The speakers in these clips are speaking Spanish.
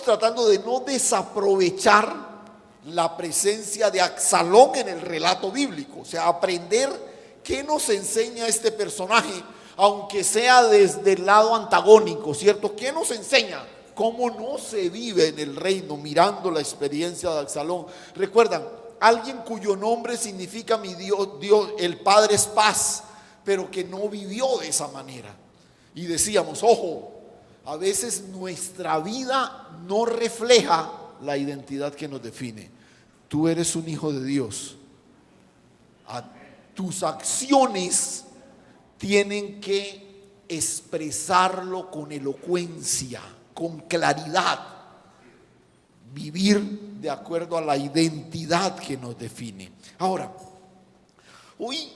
tratando de no desaprovechar la presencia de Absalón en el relato bíblico, o sea, aprender qué nos enseña este personaje, aunque sea desde el lado antagónico, ¿cierto? ¿Qué nos enseña? ¿Cómo no se vive en el reino mirando la experiencia de Absalón? Recuerdan, alguien cuyo nombre significa mi Dios, Dios, el Padre es paz, pero que no vivió de esa manera. Y decíamos, ojo, a veces nuestra vida no refleja la identidad que nos define. Tú eres un hijo de Dios. Tus acciones tienen que expresarlo con elocuencia, con claridad, vivir de acuerdo a la identidad que nos define. Ahora, hoy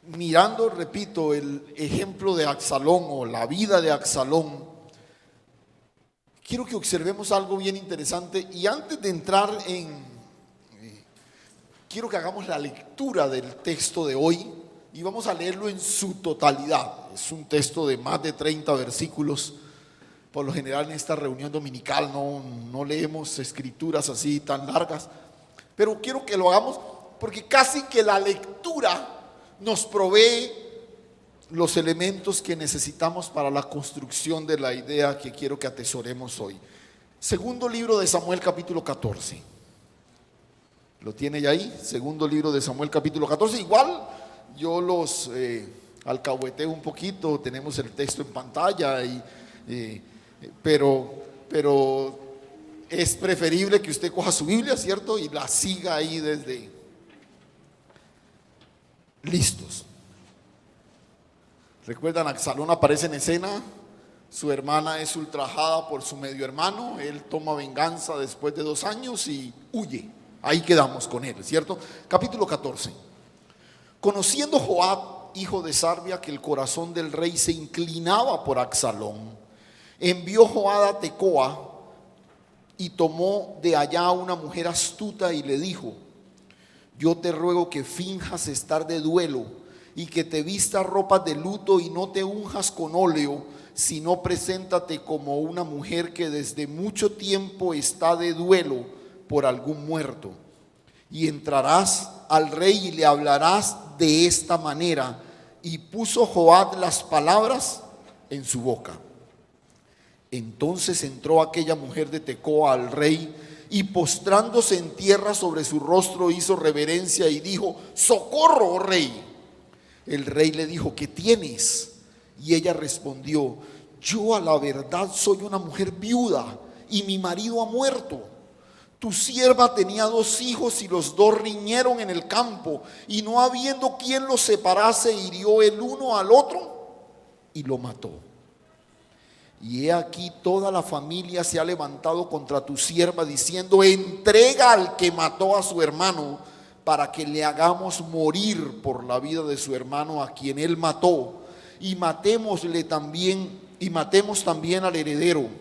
mirando, repito, el ejemplo de Absalón o la vida de Absalón, quiero que observemos algo bien interesante. Y antes de entrar quiero que hagamos la lectura del texto de hoy y vamos a leerlo en su totalidad. Es un texto de más de 30 versículos. Por lo general en esta reunión dominical no leemos escrituras así tan largas, pero quiero que lo hagamos porque casi que la lectura nos provee los elementos que necesitamos para la construcción de la idea que quiero que atesoremos hoy. Segundo libro de Samuel, capítulo 14. ¿Lo tiene ya ahí? Segundo libro de Samuel, capítulo 14. Igual yo los alcahueteo un poquito, tenemos el texto en pantalla, pero es preferible que usted coja su Biblia, ¿cierto? Y la siga ahí desde listos. Recuerdan, Absalón aparece en escena, su hermana es ultrajada por su medio hermano, él toma venganza después de 2 años y huye. Ahí quedamos con él, ¿cierto? Capítulo 14. Conociendo Joab, hijo de Sarvia, que el corazón del rey se inclinaba por Absalón, envió Joab a Tecoa y tomó de allá una mujer astuta y le dijo: yo te ruego que finjas estar de duelo y que te vistas ropas de luto y no te unjas con óleo, sino preséntate como una mujer que desde mucho tiempo está de duelo por algún muerto, y entrarás al rey y le hablarás de esta manera. Y puso Joab las palabras en su boca. Entonces entró aquella mujer de Tecoa al rey y postrándose en tierra sobre su rostro hizo reverencia y dijo: socorro, oh rey. El rey le dijo: ¿qué tienes? Y ella respondió: yo a la verdad soy una mujer viuda y mi marido ha muerto. Tu sierva tenía 2 hijos y los 2 riñeron en el campo, y no habiendo quien los separase, hirió el uno al otro y lo mató. Y he aquí toda la familia se ha levantado contra tu sierva diciendo: entrega al que mató a su hermano, para que le hagamos morir por la vida de su hermano a quien él mató, y matemos también al heredero.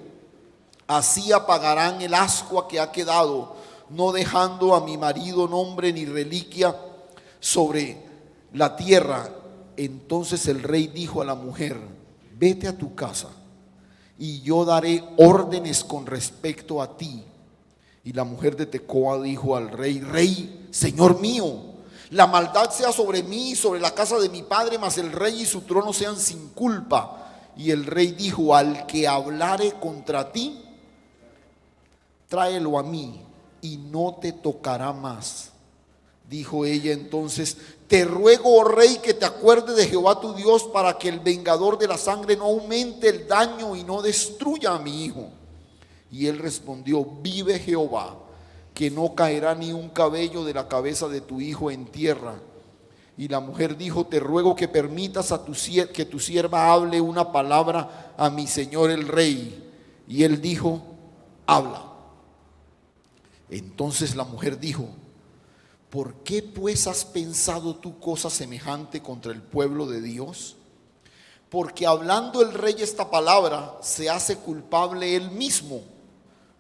Así apagarán el ascua que ha quedado, no dejando a mi marido nombre ni reliquia sobre la tierra. Entonces el rey dijo a la mujer: vete a tu casa y yo daré órdenes con respecto a ti. Y la mujer de Tecoa dijo al rey: rey, señor mío, la maldad sea sobre mí y sobre la casa de mi padre, mas el rey y su trono sean sin culpa. Y el rey dijo: al que hablare contra ti, tráelo a mí y no te tocará más. Dijo ella entonces: te ruego, oh rey, que te acuerdes de Jehová tu Dios, para que el vengador de la sangre no aumente el daño y no destruya a mi hijo. Y él respondió: vive Jehová, que no caerá ni un cabello de la cabeza de tu hijo en tierra. Y la mujer dijo: te ruego que permitas que tu sierva hable una palabra a mi señor el rey. Y él dijo: habla. Entonces la mujer dijo: ¿por qué pues has pensado tú cosa semejante contra el pueblo de Dios? Porque hablando el rey esta palabra, se hace culpable él mismo,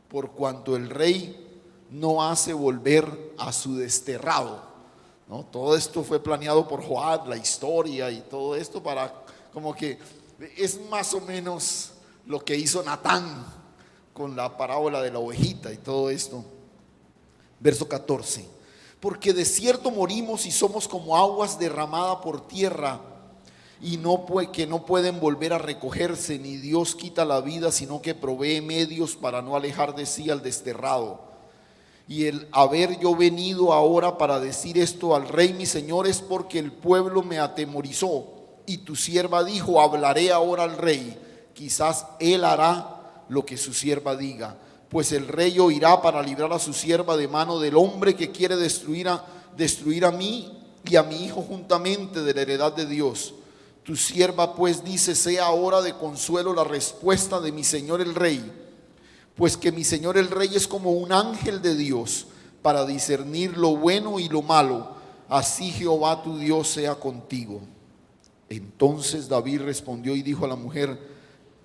por cuanto el rey no hace volver a su desterrado. ¿No? Todo esto fue planeado por Joab, la historia y todo esto, para como que es más o menos lo que hizo Natán con la parábola de la ovejita y todo esto. Verso 14. Porque de cierto morimos y somos como aguas derramadas por tierra, y que no pueden volver a recogerse, ni Dios quita la vida, sino que provee medios para no alejar de sí al desterrado. Y el haber yo venido ahora para decir esto al rey mi señor es porque el pueblo me atemorizó, y tu sierva dijo: hablaré ahora al rey, quizás él hará lo que su sierva diga. Pues el rey oirá para librar a su sierva de mano del hombre que quiere destruir a mí y a mi hijo juntamente de la heredad de Dios. Tu sierva pues dice: sea ahora de consuelo la respuesta de mi señor el rey, pues que mi señor el rey es como un ángel de Dios para discernir lo bueno y lo malo. Así Jehová tu Dios sea contigo. Entonces David respondió y dijo a la mujer: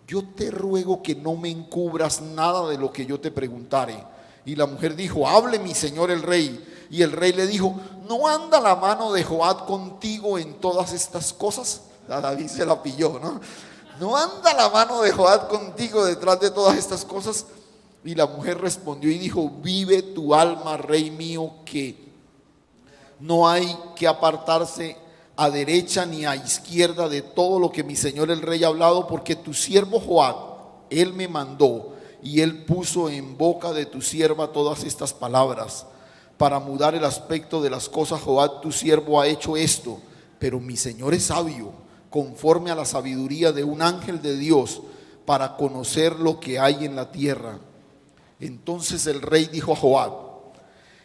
yo te ruego que no me encubras nada de lo que yo te preguntare. Y la mujer dijo: hable mi señor el rey. Y el rey le dijo: ¿no anda la mano de Joab contigo en todas estas cosas? A David se la pilló, ¿no? ¿No anda la mano de Joab contigo detrás de todas estas cosas? Y la mujer respondió y dijo: vive tu alma, rey mío, que no hay que apartarse a derecha ni a izquierda de todo lo que mi señor el rey ha hablado, porque tu siervo Joab, él me mandó, y él puso en boca de tu sierva todas estas palabras. Para mudar el aspecto de las cosas, Joab tu siervo ha hecho esto, pero mi señor es sabio, conforme a la sabiduría de un ángel de Dios, para conocer lo que hay en la tierra. Entonces el rey dijo a Joab: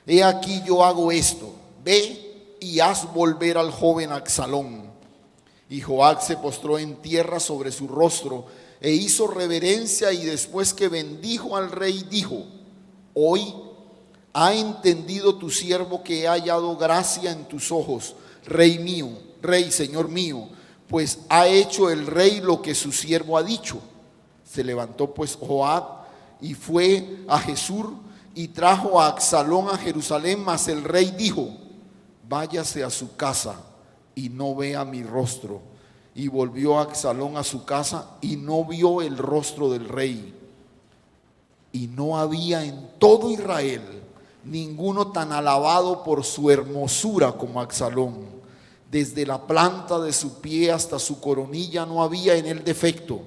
he aquí yo hago esto, ve y haz volver al joven Absalón. Y Joab se postró en tierra sobre su rostro e hizo reverencia, y después que bendijo al rey dijo: hoy ha entendido tu siervo que he hallado gracia en tus ojos, rey mío, rey, señor mío, pues ha hecho el rey lo que su siervo ha dicho. Se levantó pues Joab y fue a Jesús y trajo a Absalón a Jerusalén, mas el rey dijo: váyase a su casa y no vea mi rostro. Y volvió Absalón a su casa y no vio el rostro del rey. Y no había en todo Israel ninguno tan alabado por su hermosura como Absalón. Desde la planta de su pie hasta su coronilla no había en él defecto.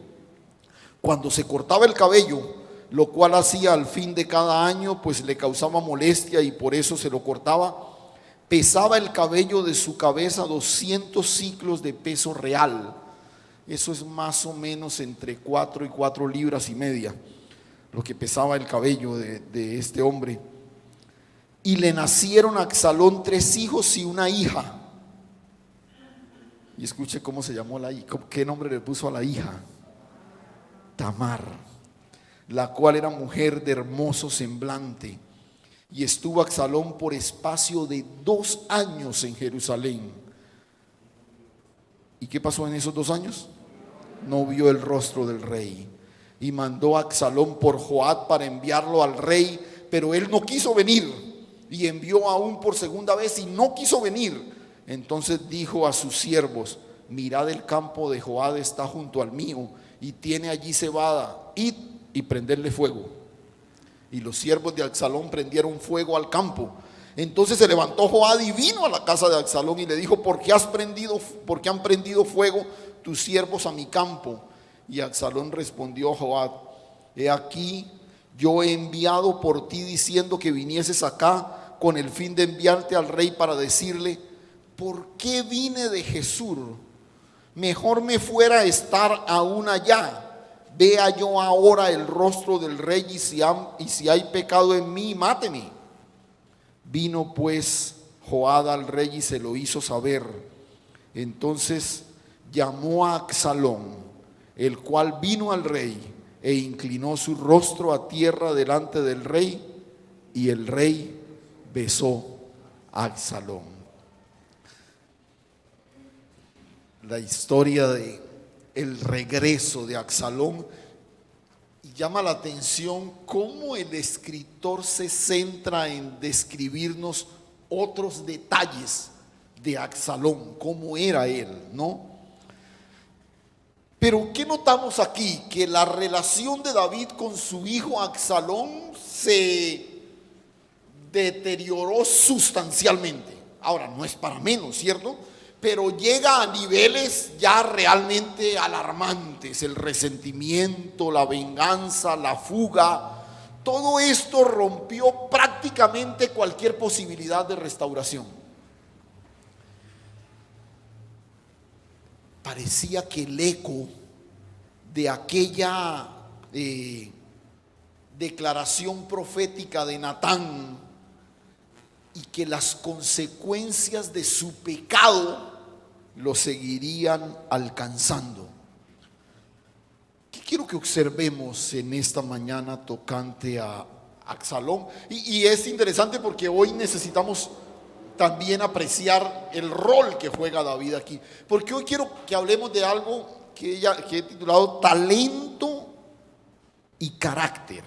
Cuando se cortaba el cabello, lo cual hacía al fin de cada año, pues le causaba molestia y por eso se lo cortaba, pesaba el cabello de su cabeza 200 siclos de peso real. Eso es más o menos entre 4 y 4 libras y media, lo que pesaba el cabello de este hombre. Y le nacieron a Absalón 3 hijos y una hija. Y escuche cómo se llamó la hija, qué nombre le puso a la hija: Tamar, la cual era mujer de hermoso semblante. Y estuvo Absalón por espacio de 2 años en Jerusalén. ¿Y qué pasó en esos 2 años? No vio el rostro del rey. Y mandó a Absalón por Joab para enviarlo al rey, pero él no quiso venir. Y envió aún por segunda vez y no quiso venir. Entonces dijo a sus siervos: mirad, el campo de Joab está junto al mío, y tiene allí cebada, id y prenderle fuego. Y los siervos de Absalón prendieron fuego al campo. Entonces se levantó Joab y vino a la casa de Absalón y le dijo: ¿por qué han prendido fuego tus siervos a mi campo? Y Absalón respondió a Joab: he aquí, yo he enviado por ti diciendo que vinieses acá con el fin de enviarte al rey para decirle: ¿por qué vine de Jesús? Mejor me fuera a estar aún allá. Vea yo ahora el rostro del rey, y si hay pecado en mí, máteme. Vino pues Joab al rey y se lo hizo saber. Entonces llamó a Absalón, el cual vino al rey e inclinó su rostro a tierra delante del rey, y el rey besó a Absalón. La historia de el regreso de Absalón, y llama la atención cómo el escritor se centra en describirnos otros detalles de Absalón, cómo era él, ¿no? Pero ¿qué notamos aquí? Que la relación de David con su hijo Absalón se deterioró sustancialmente. Ahora, no es para menos, ¿cierto? Pero llega a niveles ya realmente alarmantes. El resentimiento, la venganza, la fuga, todo esto rompió prácticamente cualquier posibilidad de restauración. Parecía que el eco de aquella declaración profética de Natán y que las consecuencias de su pecado lo seguirían alcanzando. ¿Qué quiero que observemos en esta mañana tocante a Absalón? Y es interesante porque hoy necesitamos también apreciar el rol que juega David aquí, porque hoy quiero que hablemos de algo que he titulado talento y carácter.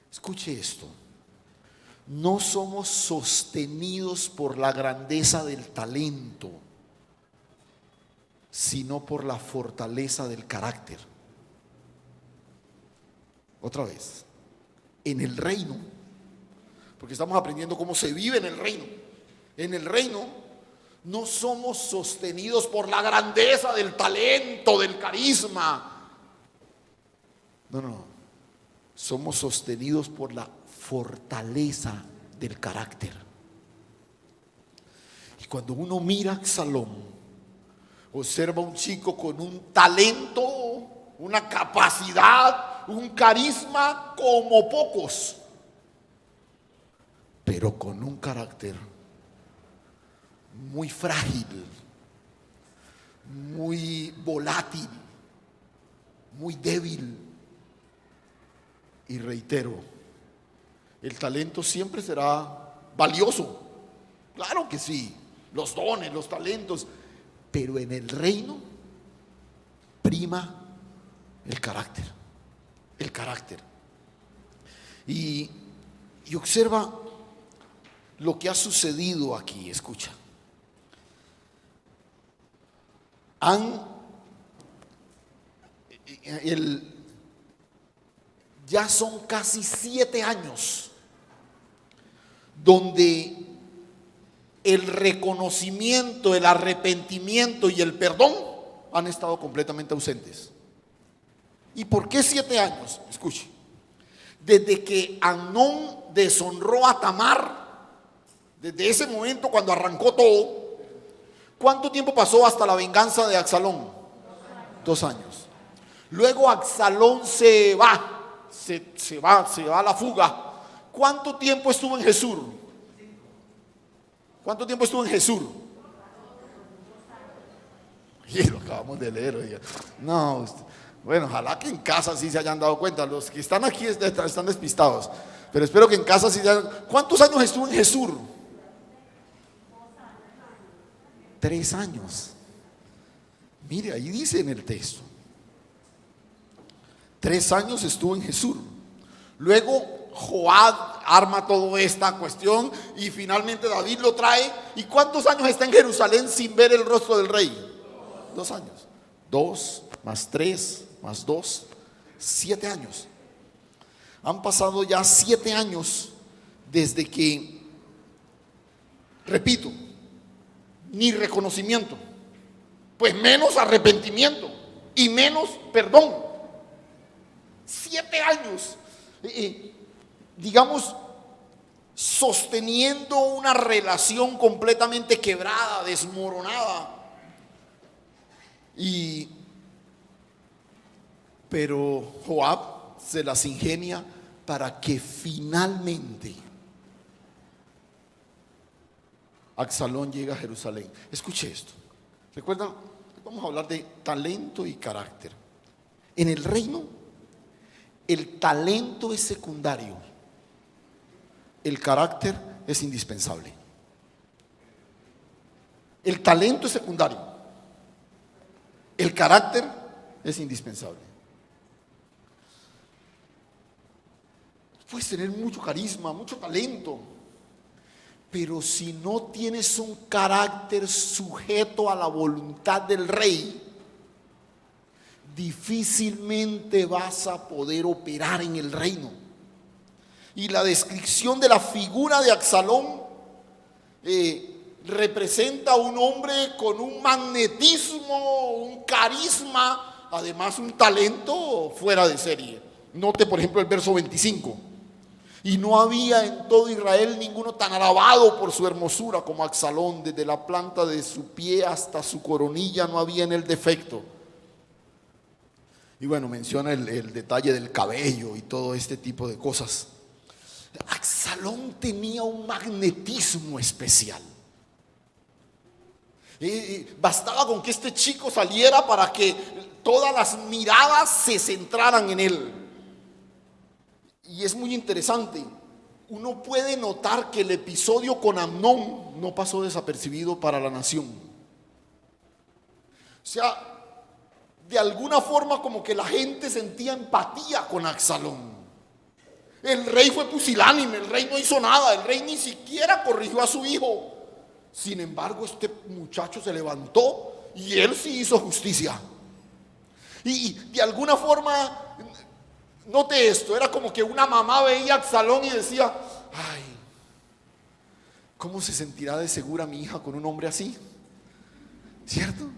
Escuche esto: no somos sostenidos por la grandeza del talento, sino por la fortaleza del carácter. Otra vez, en el reino, porque estamos aprendiendo cómo se vive en el reino. En el reino no somos sostenidos por la grandeza del talento, del carisma. No. Somos sostenidos por la fortaleza del carácter. Y cuando uno mira a Absalón, observa un chico con un talento, una capacidad, un carisma como pocos, pero con un carácter muy frágil, muy volátil, muy débil. Y reitero, el talento siempre será valioso, claro que sí, los dones, los talentos, pero en el reino prima el carácter, el carácter. Y observa lo que ha sucedido aquí. Escucha, ya son casi 7 años donde el reconocimiento, el arrepentimiento y el perdón han estado completamente ausentes. ¿Y por qué 7 años? Escuche, desde que Amnón deshonró a Tamar, desde ese momento cuando arrancó todo, ¿cuánto tiempo pasó hasta la venganza de Absalón? 2 años. Luego Absalón se va a la fuga. ¿Cuánto tiempo estuvo en Jesús? ¿Cuánto tiempo estuvo en Jesús? Y lo acabamos de leer. Oiga. No, bueno, ojalá que en casa sí se hayan dado cuenta. Los que están aquí están despistados, pero espero que en casa sí se hayan. ¿Cuántos años estuvo en Jesús? 3 años. Mire, ahí dice en el texto. 3 años estuvo en Jesús. Luego Joab arma toda esta cuestión y finalmente David lo trae. ¿Y cuántos años está en Jerusalén sin ver el rostro del rey? 2 años. 2 más 3 más 2, 7 años. Han pasado ya 7 años desde que, repito, ni reconocimiento, pues menos arrepentimiento y menos perdón. 7 años, digamos, sosteniendo una relación completamente quebrada, desmoronada. Pero Joab se las ingenia para que finalmente Absalón llegue a Jerusalén. Escuche esto. ¿Recuerdan? Vamos a hablar de talento y carácter. En el reino, el talento es secundario, el carácter es indispensable. El talento es secundario, el carácter es indispensable. Puedes tener mucho carisma, mucho talento, pero si no tienes un carácter sujeto a la voluntad del rey, difícilmente vas a poder operar en el reino. Y la descripción de la figura de Absalón representa a un hombre con un magnetismo, un carisma, además un talento fuera de serie. Note por ejemplo el verso 25. Y no había en todo Israel ninguno tan alabado por su hermosura como Absalón. Desde la planta de su pie hasta su coronilla no había en él defecto. Y bueno, menciona el detalle del cabello y todo este tipo de cosas. Absalón tenía un magnetismo especial. Bastaba con que este chico saliera para que todas las miradas se centraran en él. Y es muy interesante. Uno puede notar que el episodio con Amnón no pasó desapercibido para la nación. O sea, de alguna forma como que la gente sentía empatía con Absalón. El rey fue pusilánime, el rey no hizo nada, el rey ni siquiera corrigió a su hijo. Sin embargo, este muchacho se levantó y él sí hizo justicia. Y de alguna forma, note esto, era como que una mamá veía a Absalón y decía: ay, ¿cómo se sentirá de segura mi hija con un hombre así? ¿Cierto?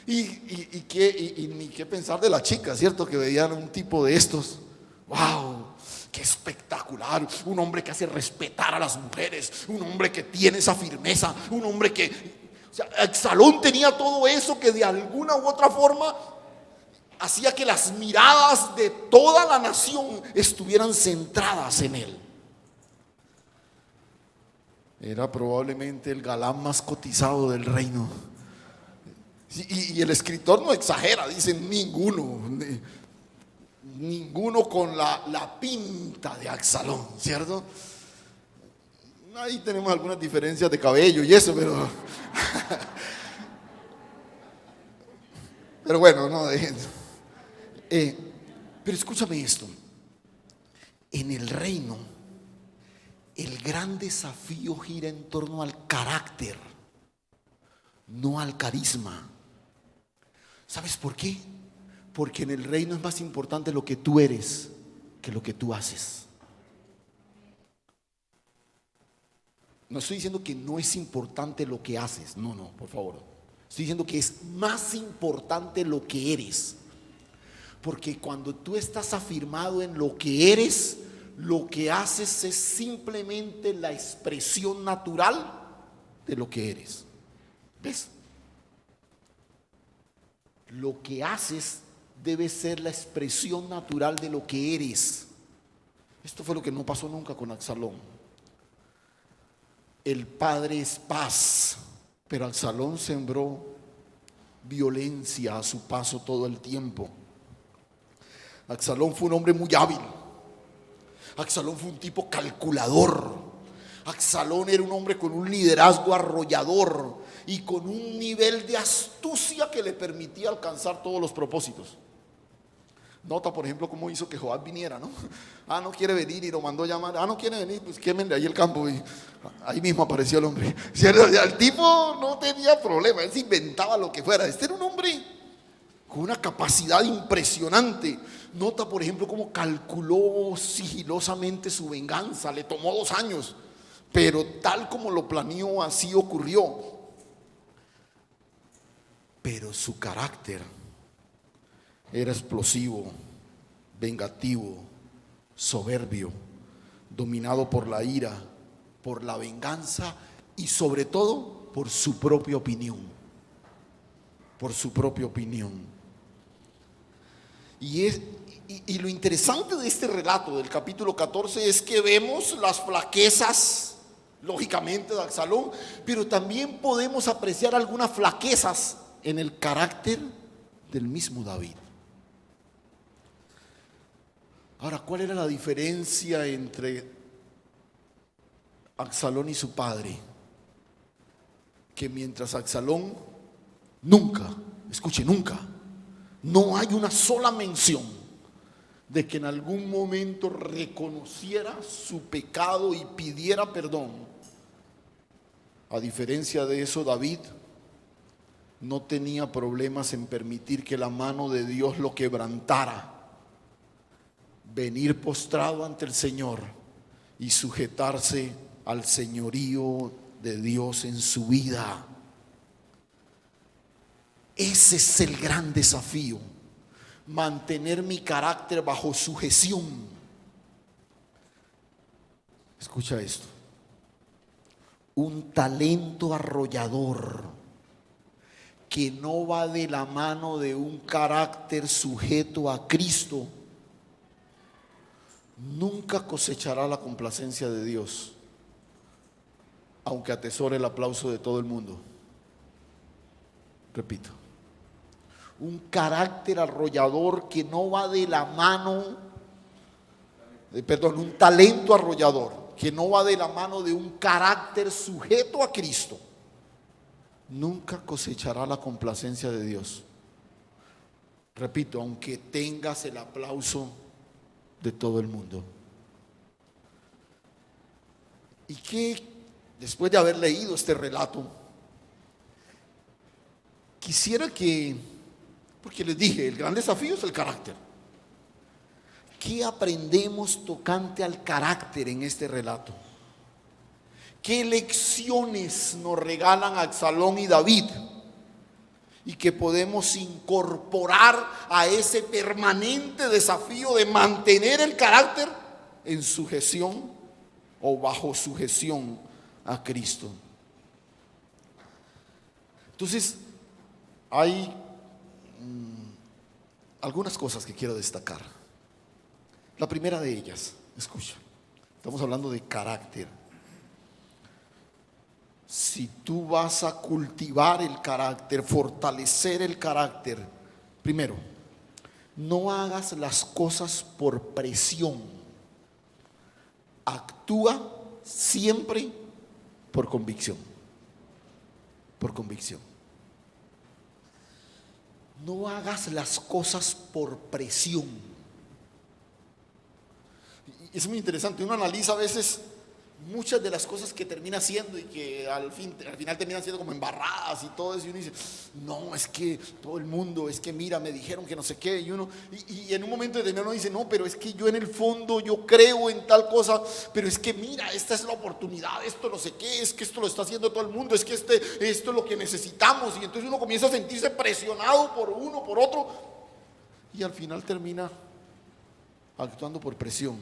Y ni qué pensar de la chica, ¿cierto? Que veían un tipo de estos. ¡Wow! ¡Qué espectacular! Un hombre que hace respetar a las mujeres, un hombre que tiene esa firmeza, un hombre que... O sea, Absalón tenía todo eso que de alguna u otra forma hacía que las miradas de toda la nación estuvieran centradas en él. Era probablemente el galán más cotizado del reino. Y el escritor no exagera, dice ninguno con la pinta de Absalón, ¿cierto? Ahí tenemos algunas diferencias de cabello y eso, pero bueno, no dejen. Pero escúchame esto. En el reino, el gran desafío gira en torno al carácter, no al carisma. ¿Sabes por qué? Porque en el reino es más importante lo que tú eres que lo que tú haces. No estoy diciendo que no es importante lo que haces, no, por favor. Estoy diciendo que es más importante lo que eres. Porque cuando tú estás afirmado en lo que eres, lo que haces es simplemente la expresión natural de lo que eres. ¿Ves? Lo que haces debe ser la expresión natural de lo que eres. Esto fue lo que no pasó nunca con Absalón. El padre es paz, pero Absalón sembró violencia a su paso todo el tiempo. Absalón fue un hombre muy hábil. Absalón fue un tipo calculador. Absalón era un hombre con un liderazgo arrollador y con un nivel de astucia que le permitía alcanzar todos los propósitos. Nota, por ejemplo, cómo hizo que Joab viniera, ¿no? No quiere venir y lo mandó llamar. No quiere venir, pues quémenle ahí el campo. Y ahí mismo apareció el hombre. ¿Cierto? El tipo no tenía problema, él se inventaba lo que fuera. Este era un hombre con una capacidad impresionante. Nota, por ejemplo, cómo calculó sigilosamente su venganza. Le tomó 2 años, pero tal como lo planeó, así ocurrió. Pero su carácter era explosivo, vengativo, soberbio, dominado por la ira, por la venganza y sobre todo por su propia opinión. Por su propia opinión. Y lo interesante de este relato del capítulo 14 es que vemos las flaquezas, lógicamente, de Absalón, pero también podemos apreciar algunas flaquezas en el carácter del mismo David. Ahora, ¿cuál era la diferencia entre Absalón y su padre? Que mientras Absalón nunca, no hay una sola mención de que en algún momento reconociera su pecado y pidiera perdón. A diferencia de eso, David no tenía problemas en permitir que la mano de Dios lo quebrantara, venir postrado ante el Señor y sujetarse al señorío de Dios en su vida. Ese es el gran desafío, mantener mi carácter bajo sujeción. Escucha esto: un talento arrollador que no va de la mano de un carácter sujeto a Cristo nunca cosechará la complacencia de Dios, aunque atesore el aplauso de todo el mundo. Repito: un carácter arrollador que no va de la mano, un talento arrollador que no va de la mano de un carácter sujeto a Cristo, nunca cosechará la complacencia de Dios. Repito, aunque tengas el aplauso de todo el mundo. Y que después de haber leído este relato, quisiera que, porque les dije, el gran desafío es el carácter. ¿Qué aprendemos tocante al carácter en este relato? ¿Qué lecciones nos regalan Absalón y David y que podemos incorporar a ese permanente desafío de mantener el carácter en sujeción o bajo sujeción a Cristo? Entonces, hay algunas cosas que quiero destacar. La primera de ellas, escucha, estamos hablando de carácter. Si tú vas a cultivar el carácter, fortalecer el carácter, primero, no hagas las cosas por presión. Actúa siempre por convicción. Por convicción. No hagas las cosas por presión. Es muy interesante, uno analiza a veces muchas de las cosas que termina haciendo y que al final terminan siendo como embarradas y todo eso, y uno dice, no, es que todo el mundo, es que mira, me dijeron que no sé qué, y en un momento determinado uno dice, no, pero es que yo en el fondo yo creo en tal cosa, pero es que mira, esta es la oportunidad, esto no sé qué, es que esto lo está haciendo todo el mundo, es que esto es lo que necesitamos, y entonces uno comienza a sentirse presionado por uno, por otro, y al final termina actuando por presión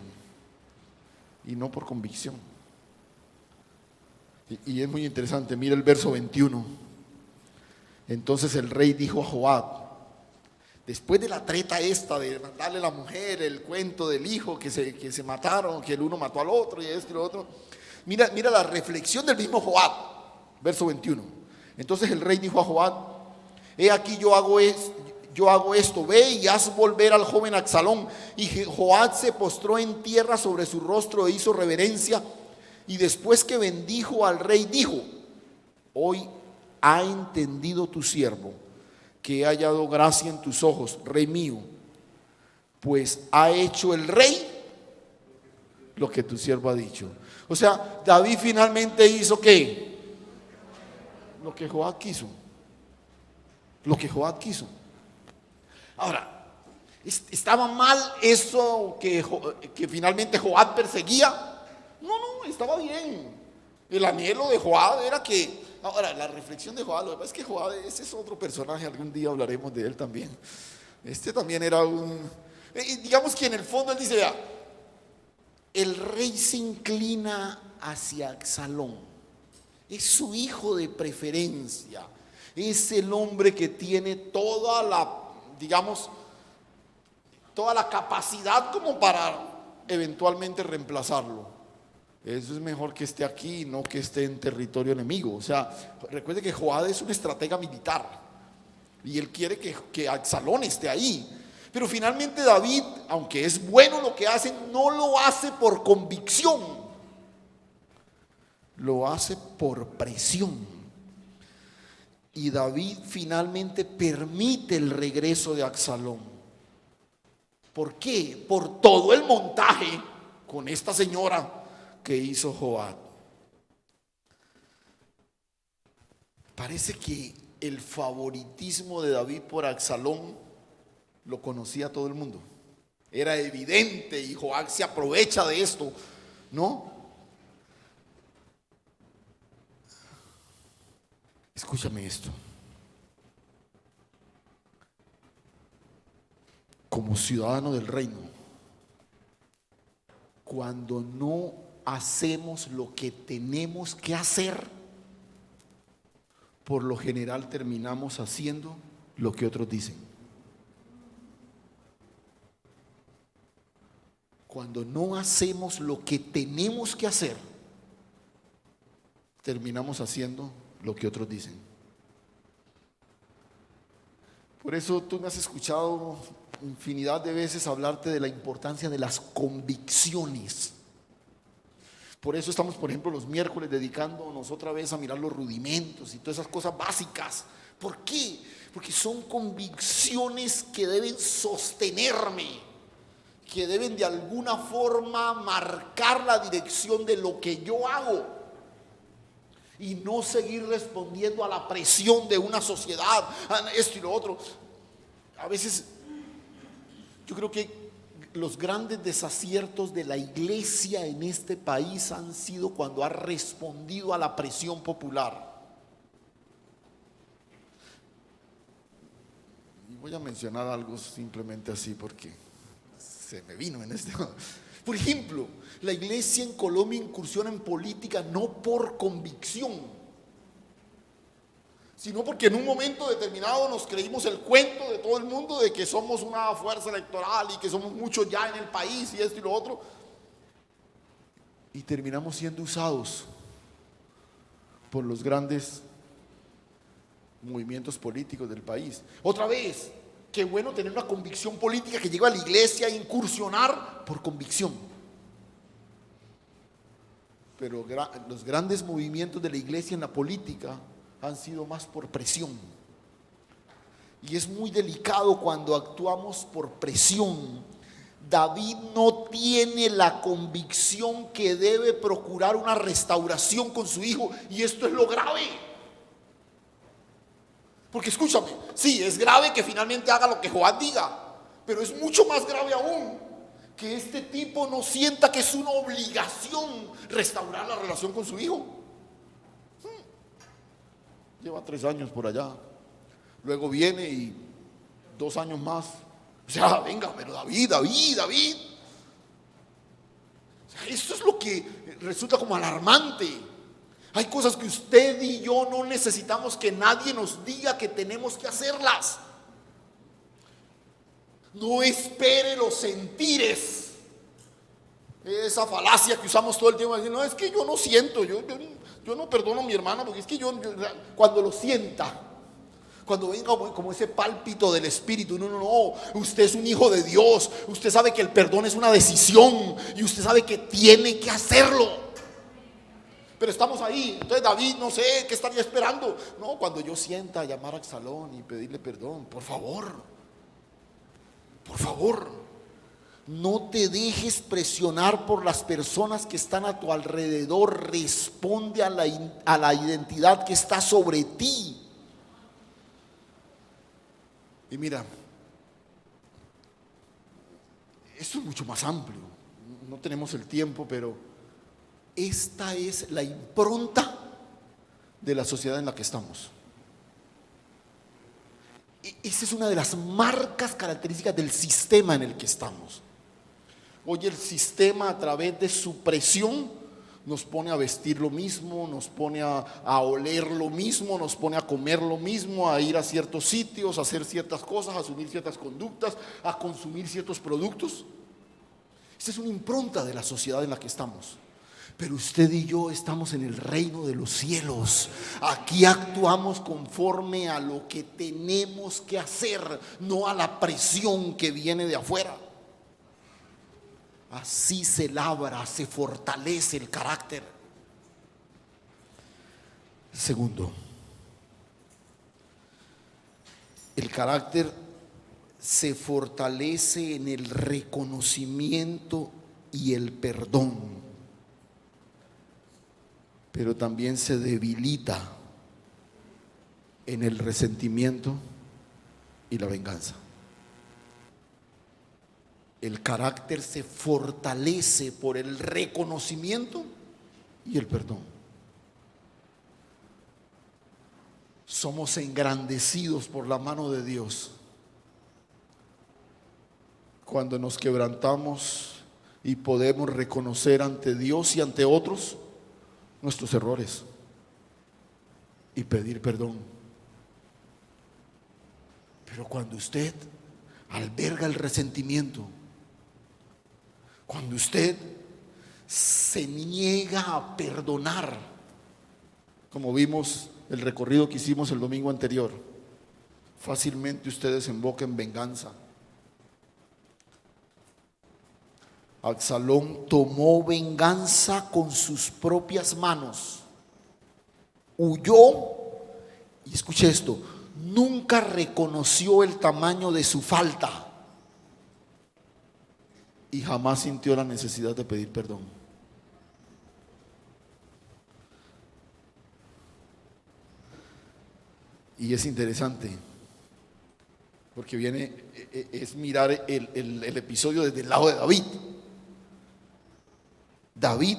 y no por convicción. Y es muy interesante, mira el verso 21. Entonces el rey dijo a Joab, después de la treta esta de mandarle a la mujer el cuento del hijo que se mataron, que el uno mató al otro y esto y lo otro, mira la reflexión del mismo Joab, verso 21. Entonces el rey dijo a Joab, he aquí yo hago esto, ve y haz volver al joven Absalón. Y Joab se postró en tierra sobre su rostro e hizo reverencia, y después que bendijo al rey dijo, hoy ha entendido tu siervo que he hallado gracia en tus ojos, rey mío, pues ha hecho el rey lo que tu siervo ha dicho. O sea, David finalmente hizo ¿qué? Lo que Joab quiso. Lo que Joab quiso. Ahora, ¿estaba mal eso que finalmente Joab perseguía? No, estaba bien. El anhelo de Joab era que... Ahora, la reflexión de Joab, lo que pasa es que Joab, ese es otro personaje, algún día hablaremos de él también. Este también era digamos que en el fondo él dice, vea, el rey se inclina hacia Absalón. Es su hijo de preferencia. Es el hombre que tiene toda la capacidad como para eventualmente reemplazarlo. Eso es mejor que esté aquí, no que esté en territorio enemigo. O sea, recuerde que Joab es un estratega militar y él quiere que Absalón esté ahí. Pero finalmente David, aunque es bueno lo que hace, no lo hace por convicción, lo hace por presión. Y David finalmente permite el regreso de Absalón. ¿Por qué? Por todo el montaje con esta señora que hizo Joab. Parece que el favoritismo de David por Absalón lo conocía todo el mundo. Era evidente y Joab se aprovecha de esto, ¿no? Escúchame esto. Como ciudadano del reino, cuando no hacemos lo que tenemos que hacer, por lo general terminamos haciendo lo que otros dicen. Cuando no hacemos lo que tenemos que hacer, terminamos haciendo lo que otros dicen. Por eso tú me has escuchado infinidad de veces hablarte de la importancia de las convicciones. Por eso estamos, por ejemplo, los miércoles dedicándonos otra vez a mirar los rudimentos y todas esas cosas básicas. ¿Por qué? Porque son convicciones que deben sostenerme, que deben de alguna forma marcar la dirección de lo que yo hago y no seguir respondiendo a la presión de una sociedad, esto y lo otro. A veces yo creo que los grandes desaciertos de la iglesia en este país han sido cuando ha respondido a la presión popular. Y voy a mencionar algo simplemente así porque se me vino en este. Por ejemplo, la iglesia en Colombia incursiona en política no por convicción, sino porque en un momento determinado nos creímos el cuento de todo el mundo de que somos una fuerza electoral y que somos muchos ya en el país y esto y lo otro, y terminamos siendo usados por los grandes movimientos políticos del país. Otra vez, qué bueno tener una convicción política que lleva a la iglesia a incursionar por convicción. Pero los grandes movimientos de la iglesia en la política han sido más por presión. Y es muy delicado cuando actuamos por presión. David no tiene la convicción que debe procurar una restauración con su hijo, y esto es lo grave. Porque escúchame, sí, es grave que finalmente haga lo que Joab diga, pero es mucho más grave aún que este tipo no sienta que es una obligación restaurar la relación con su hijo. Lleva 3 años por allá, luego viene y 2 años más. O sea, venga, pero David. O sea, esto es lo que resulta como alarmante. Hay cosas que usted y yo no necesitamos que nadie nos diga que tenemos que hacerlas. No espere los sentires. Esa falacia que usamos todo el tiempo, decir, no, es que yo no siento, yo no perdono a mi hermano, porque es que yo cuando lo sienta, cuando venga como ese pálpito del Espíritu, no, usted es un hijo de Dios, usted sabe que el perdón es una decisión y usted sabe que tiene que hacerlo. Pero estamos ahí, entonces David, no sé, ¿qué estaría esperando? No, cuando yo sienta llamar a Absalón y pedirle perdón, por favor, no te dejes presionar por las personas que están a tu alrededor. Responde a la identidad que está sobre ti. Y mira, esto es mucho más amplio. No tenemos el tiempo, pero esta es la impronta de la sociedad en la que estamos. Esa es una de las marcas características del sistema en el que estamos. Hoy el sistema, a través de su presión, nos pone a vestir lo mismo, nos pone a oler lo mismo, nos pone a comer lo mismo, a ir a ciertos sitios, a hacer ciertas cosas, a asumir ciertas conductas, a consumir ciertos productos. Esta es una impronta de la sociedad en la que estamos. Pero usted y yo estamos en el reino de los cielos. Aquí actuamos conforme a lo que tenemos que hacer, no a la presión que viene de afuera. Así se labra, se fortalece el carácter. Segundo, el carácter se fortalece en el reconocimiento y el perdón, pero también se debilita en el resentimiento y la venganza. El carácter se fortalece por el reconocimiento y el perdón. Somos engrandecidos por la mano de Dios cuando nos quebrantamos y podemos reconocer ante Dios y ante otros nuestros errores y pedir perdón. Pero cuando usted alberga el resentimiento, cuando usted se niega a perdonar, como vimos el recorrido que hicimos el domingo anterior, fácilmente usted desemboca en venganza. Absalón tomó venganza con sus propias manos, huyó y escuche esto, nunca reconoció el tamaño de su falta y jamás sintió la necesidad de pedir perdón. Y es interesante porque es mirar el episodio desde el lado de David. David,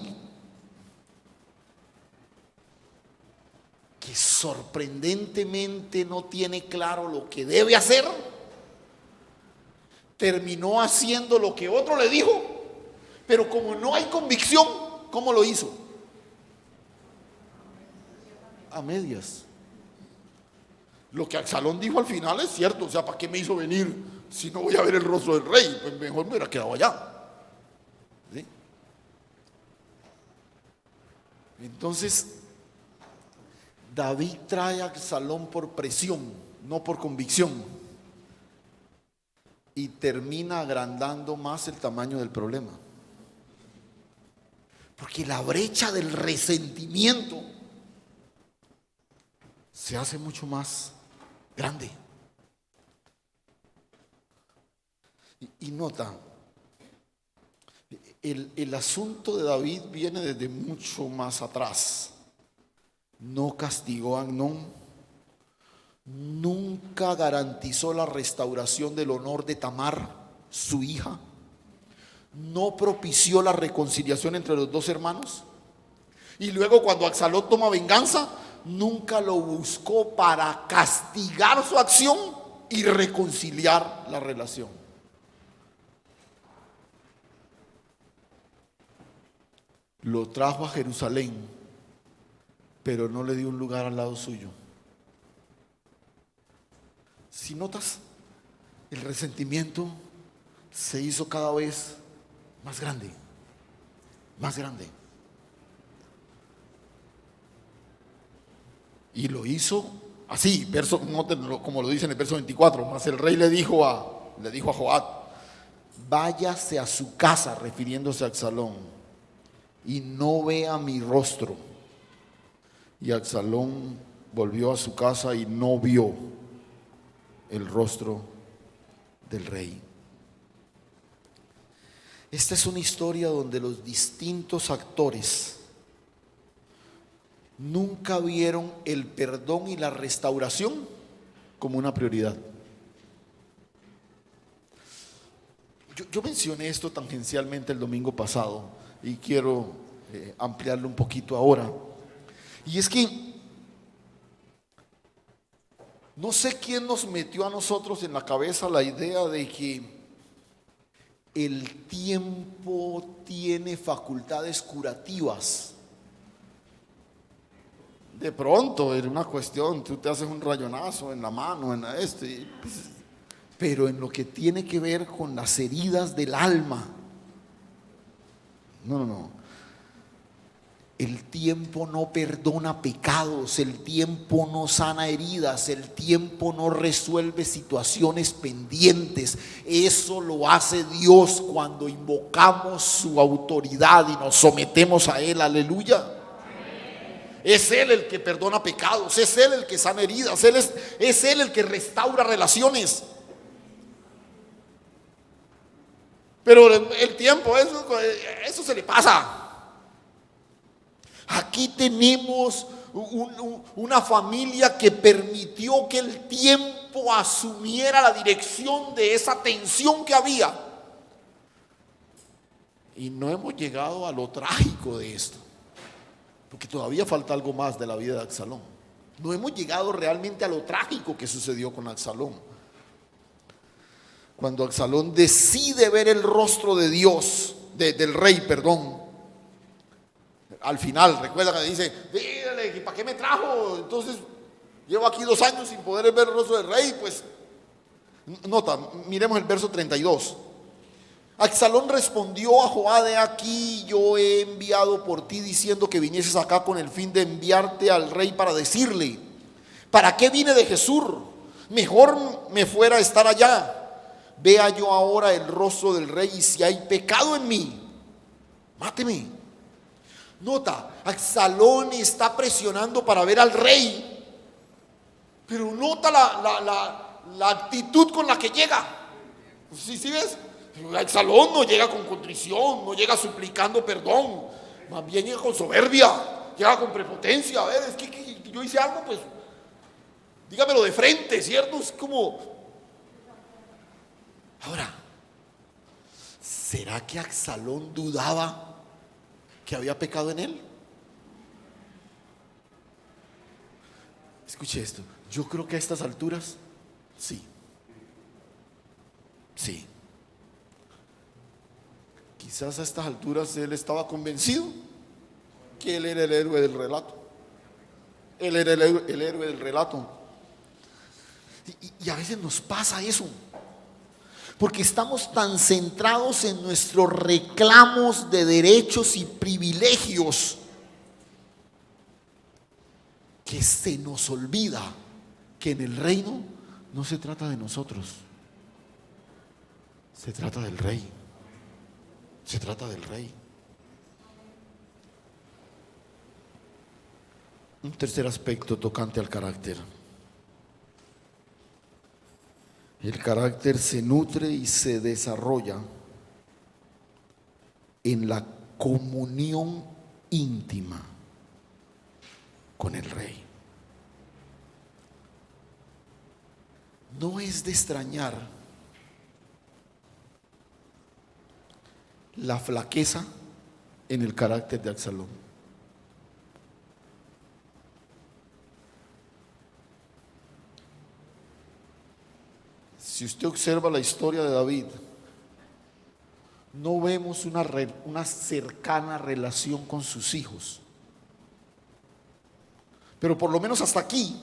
que sorprendentemente no tiene claro lo que debe hacer, terminó haciendo lo que otro le dijo, pero como no hay convicción, ¿cómo lo hizo? A medias. Lo que Absalón dijo al final es cierto, o sea, ¿para qué me hizo venir si no voy a ver el rostro del rey? Pues mejor me hubiera quedado allá. ¿Sí? Entonces, David trae a Absalón por presión, no por convicción, y termina agrandando más el tamaño del problema. Porque la brecha del resentimiento se hace mucho más grande. Y nota, el asunto de David viene desde mucho más atrás. No castigó a Amnón, nunca garantizó la restauración del honor de Tamar, su hija, no propició la reconciliación entre los dos hermanos, y luego cuando Absalón toma venganza, nunca lo buscó para castigar su acción y reconciliar la relación. Lo trajo a Jerusalén, pero no le dio un lugar al lado suyo. Si notas, el resentimiento se hizo cada vez más grande, más grande. Y lo hizo así, como lo dice en el verso 24, mas el rey le dijo a Joab, váyase a su casa, refiriéndose a Absalón, y no vea mi rostro. Y Absalón volvió a su casa y no vio el rostro del rey. Esta es una historia donde los distintos actores nunca vieron el perdón y la restauración como una prioridad. Yo mencioné esto tangencialmente el domingo pasado y quiero ampliarlo un poquito ahora. Y es que no sé quién nos metió a nosotros en la cabeza la idea de que el tiempo tiene facultades curativas. De pronto, en una cuestión, tú te haces un rayonazo en la mano, pero en lo que tiene que ver con las heridas del alma, no. El tiempo no perdona pecados, el tiempo no sana heridas, el tiempo no resuelve situaciones pendientes. Eso lo hace Dios cuando invocamos su autoridad y nos sometemos a Él, aleluya. Es Él el que perdona pecados, es Él el que sana heridas, es Él el que restaura relaciones. Pero el tiempo, eso se le pasa. Aquí tenemos una familia que permitió que el tiempo asumiera la dirección de esa tensión que había. Y no hemos llegado a lo trágico de esto, porque todavía falta algo más de la vida de Absalón. No hemos llegado realmente a lo trágico que sucedió con Absalón. Cuando Absalón decide ver el rostro de Dios, del rey, perdón, al final, recuerda que dice: dígale, ¿para qué me trajo? Entonces, llevo aquí 2 años sin poder ver el rostro del rey. Pues, nota, miremos el verso 32. Absalón respondió a Joab: aquí yo he enviado por ti diciendo que vinieses acá con el fin de enviarte al rey para decirle: ¿para qué vine de Jesús? Mejor me fuera a estar allá. Vea yo ahora el rostro del rey, y si hay pecado en mí, máteme. Nota, Absalón está presionando para ver al rey, pero nota la actitud con la que llega. ¿Sí ves? Absalón no llega con contrición, no llega suplicando perdón, más bien llega con soberbia, llega con prepotencia. A ver, es que yo hice algo, pues dígamelo de frente, ¿cierto? Es como... Ahora, ¿será que Absalón dudaba que había pecado en él? Escuche esto, yo creo que a estas alturas, sí. Quizás a estas alturas él estaba convencido que él era el héroe del relato. Él era el héroe del relato. Y a veces nos pasa eso, porque estamos tan centrados en nuestros reclamos de derechos y privilegios que se nos olvida que en el reino no se trata de nosotros, se trata del rey. Se trata del rey. Un tercer aspecto tocante al carácter. El carácter se nutre y se desarrolla en la comunión íntima con el rey. No es de extrañar la flaqueza en el carácter de Absalón. Si usted observa la historia de David, no vemos una cercana relación con sus hijos. Pero por lo menos hasta aquí,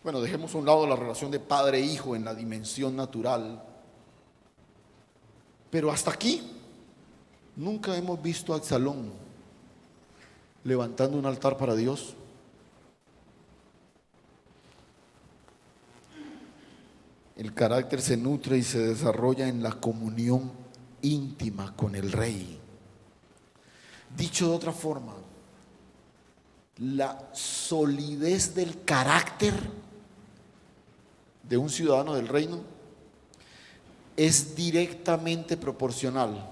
bueno, dejemos a un lado la relación de padre e hijo en la dimensión natural, pero hasta aquí nunca hemos visto a Absalón levantando un altar para Dios. El carácter se nutre y se desarrolla en la comunión íntima con el rey. Dicho de otra forma, la solidez del carácter de un ciudadano del reino es directamente proporcional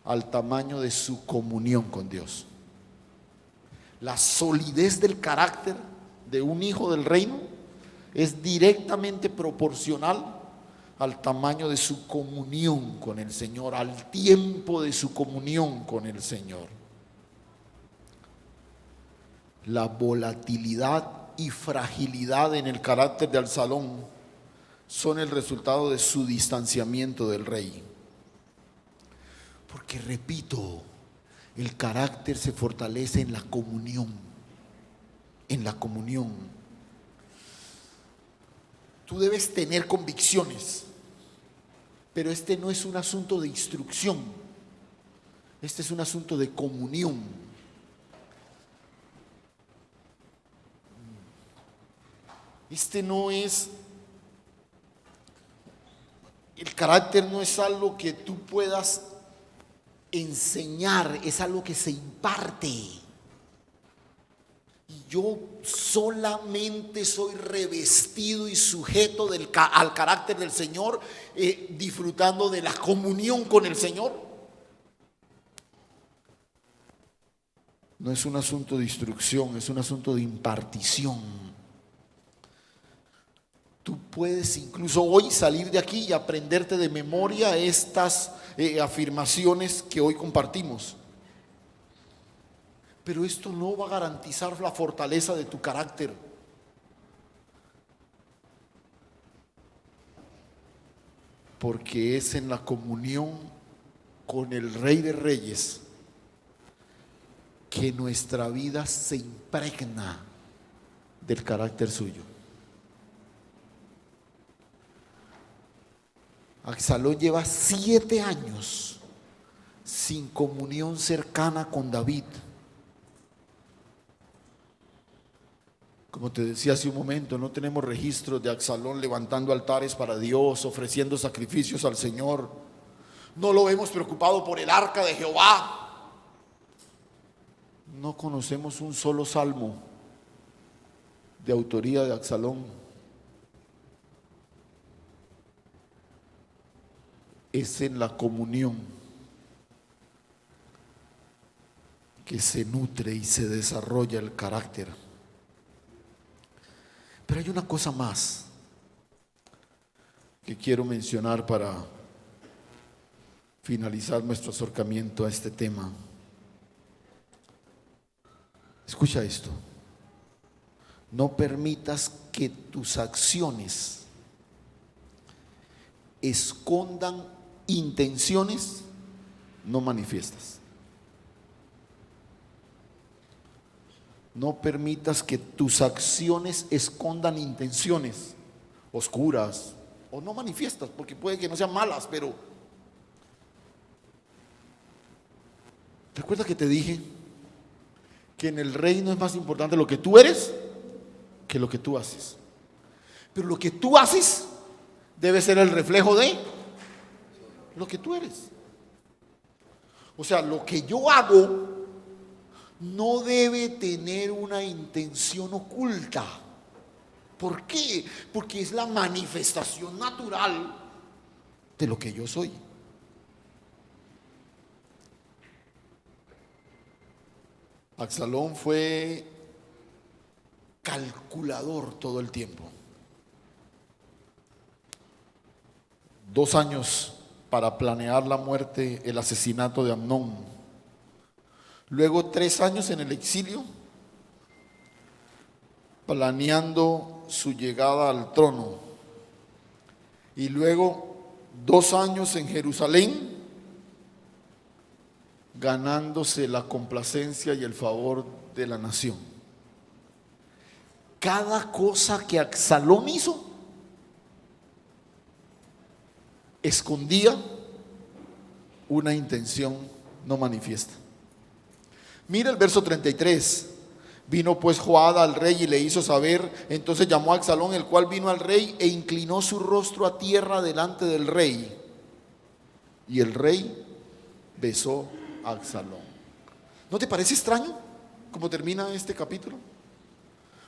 al tamaño de su comunión con Dios. La solidez del carácter de un hijo del reino es directamente proporcional al tamaño de su comunión con el Señor, al tiempo de su comunión con el Señor. La volatilidad y fragilidad en el carácter de Absalón son el resultado de su distanciamiento del rey. Porque, repito, el carácter se fortalece en la comunión. En la comunión. Tú debes tener convicciones, pero este no es un asunto de instrucción. Este es un asunto de comunión. El carácter no es algo que tú puedas enseñar, es algo que se imparte. Y yo solamente soy revestido y sujeto al carácter del Señor, disfrutando de la comunión con el Señor. No es un asunto de instrucción, es un asunto de impartición. Tú puedes incluso hoy salir de aquí y aprenderte de memoria estas afirmaciones que hoy compartimos. Pero esto no va a garantizar la fortaleza de tu carácter. Porque es en la comunión con el Rey de Reyes que nuestra vida se impregna del carácter suyo. Absalón lleva 7 años sin comunión cercana con David. Como te decía hace un momento, no tenemos registros de Absalón levantando altares para Dios, ofreciendo sacrificios al Señor. No lo vemos preocupado por el arca de Jehová. No conocemos un solo salmo de autoría de Absalón. Es en la comunión que se nutre y se desarrolla el carácter. Pero hay una cosa más que quiero mencionar para finalizar nuestro acercamiento a este tema. Escucha esto. No permitas que tus acciones escondan intenciones no manifiestas. No permitas que tus acciones escondan intenciones oscuras o no manifiestas, porque puede que no sean malas, pero recuerda que te dije que en el reino es más importante lo que tú eres que lo que tú haces. Pero lo que tú haces debe ser el reflejo de lo que tú eres. O sea, lo que yo hago no debe tener una intención oculta. ¿Por qué? Porque es la manifestación natural de lo que yo soy. Absalón fue calculador todo el tiempo. 2 años para planear la muerte, el asesinato de Amnón. Luego 3 años en el exilio, planeando su llegada al trono. Y luego 2 años en Jerusalén, ganándose la complacencia y el favor de la nación. Cada cosa que Absalón hizo escondía una intención no manifiesta. Mira el verso 33. Vino pues Joada al rey y le hizo saber. Entonces llamó a Absalón, el cual vino al rey e inclinó su rostro a tierra delante del rey. Y el rey besó a Absalón. ¿No te parece extraño cómo termina este capítulo?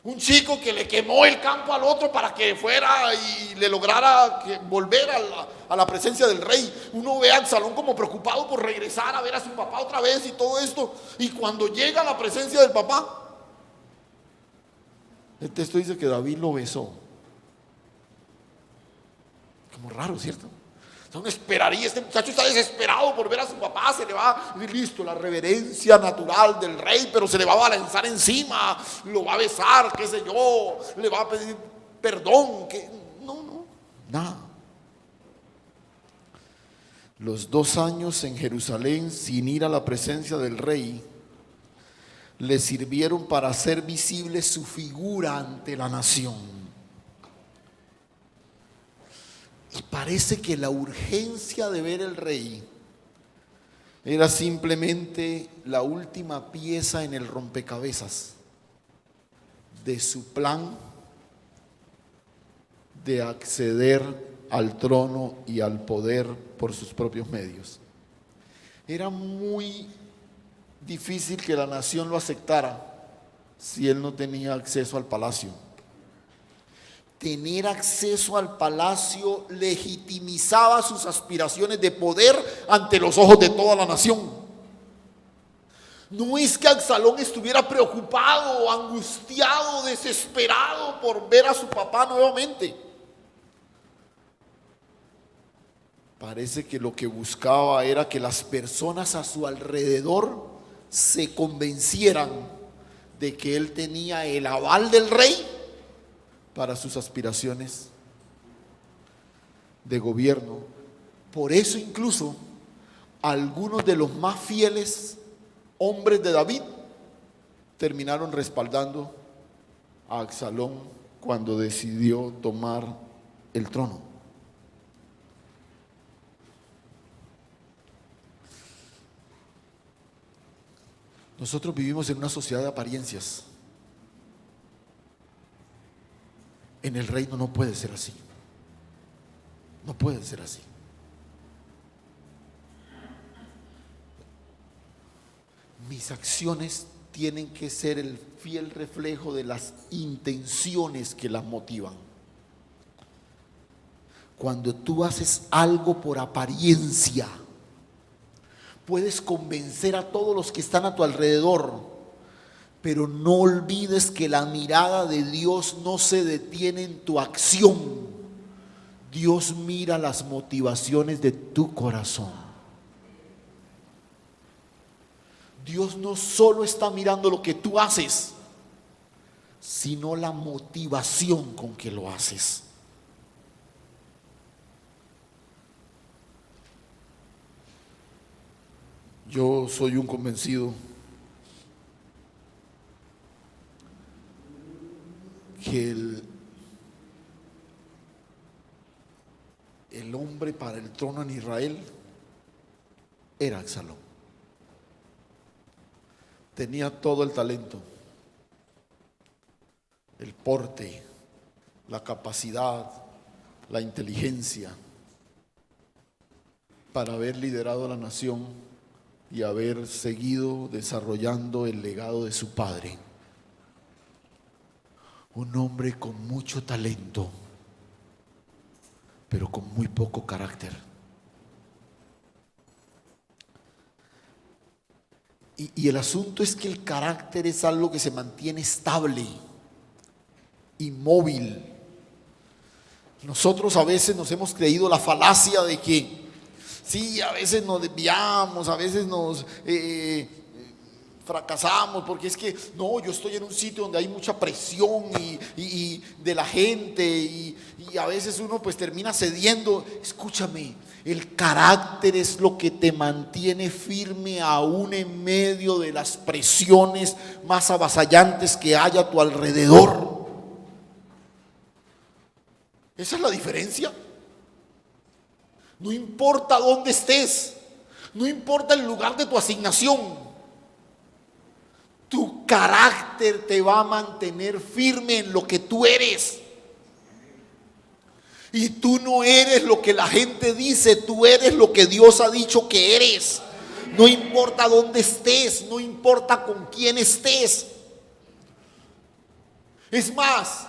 Un chico que le quemó el campo al otro para que fuera y le lograra volver a la presencia del rey. Uno ve a Absalón como preocupado por regresar a ver a su papá otra vez y todo esto. Y cuando llega a la presencia del papá, el texto dice que David lo besó. Como raro, ¿cierto? Uno esperaría, este muchacho está desesperado por ver a su papá, se le va, listo, la reverencia natural del rey, pero se le va a balanzar encima, lo va a besar, qué sé yo, le va a pedir perdón, que no, nada. Los 2 años en Jerusalén sin ir a la presencia del rey le sirvieron para hacer visible su figura ante la nación. Y parece que la urgencia de ver al rey era simplemente la última pieza en el rompecabezas de su plan de acceder al trono y al poder por sus propios medios. Era muy difícil que la nación lo aceptara si él no tenía acceso al palacio. Tener acceso al palacio legitimizaba sus aspiraciones de poder ante los ojos de toda la nación. No es que Absalón estuviera preocupado, angustiado, desesperado por ver a su papá nuevamente. Parece que lo que buscaba era que las personas a su alrededor se convencieran de que él tenía el aval del rey para sus aspiraciones de gobierno. Por eso incluso algunos de los más fieles hombres de David terminaron respaldando a Absalón cuando decidió tomar el trono. Nosotros vivimos en una sociedad de apariencias. En el reino no puede ser así. No puede ser así. Mis acciones tienen que ser el fiel reflejo de las intenciones que las motivan. Cuando tú haces algo por apariencia, puedes convencer a todos los que están a tu alrededor, pero no olvides que la mirada de Dios no se detiene en tu acción. Dios mira las motivaciones de tu corazón. Dios no solo está mirando lo que tú haces, sino la motivación con que lo haces. Yo soy un convencido que el hombre para el trono en Israel era Absalón. Tenía todo el talento, el porte, la capacidad, la inteligencia para haber liderado a la nación y haber seguido desarrollando el legado de su padre. Un hombre con mucho talento, pero con muy poco carácter. Y el asunto es que el carácter es algo que se mantiene estable, inmóvil. Nosotros a veces nos hemos creído la falacia de que sí, a veces nos desviamos, a veces nos fracasamos, porque es que no, yo estoy en un sitio donde hay mucha presión y de la gente y a veces uno pues termina cediendo. Escúchame, el carácter es lo que te mantiene firme aún en medio de las presiones más avasallantes que haya a tu alrededor. Esa es la diferencia. No importa dónde estés, no importa el lugar de tu asignación, tu carácter te va a mantener firme en lo que tú eres. Y tú no eres lo que la gente dice, tú eres lo que Dios ha dicho que eres. No importa dónde estés, no importa con quién estés. Es más,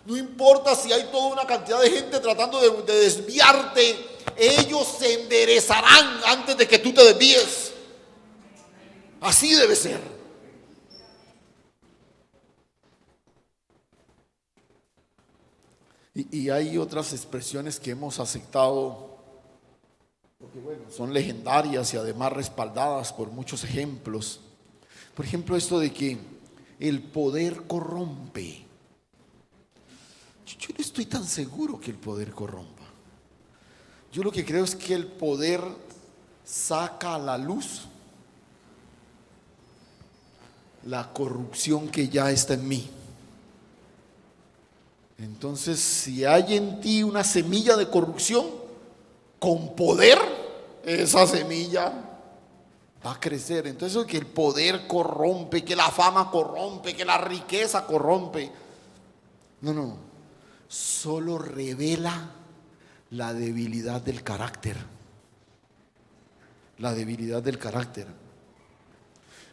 no importa si hay toda una cantidad de gente tratando de desviarte, ellos se enderezarán antes de que tú te desvíes. Así debe ser. Y hay otras expresiones que hemos aceptado, porque bueno, son legendarias y además respaldadas por muchos ejemplos. Por ejemplo, esto de que el poder corrompe. Yo no estoy tan seguro que el poder corrompa. Yo lo que creo es que el poder saca a la luz la corrupción que ya está en mí. Entonces, si hay en ti una semilla de corrupción, con poder, esa semilla va a crecer. Entonces, que el poder corrompe, que la fama corrompe, que la riqueza corrompe. No. Solo revela la debilidad del carácter. La debilidad del carácter.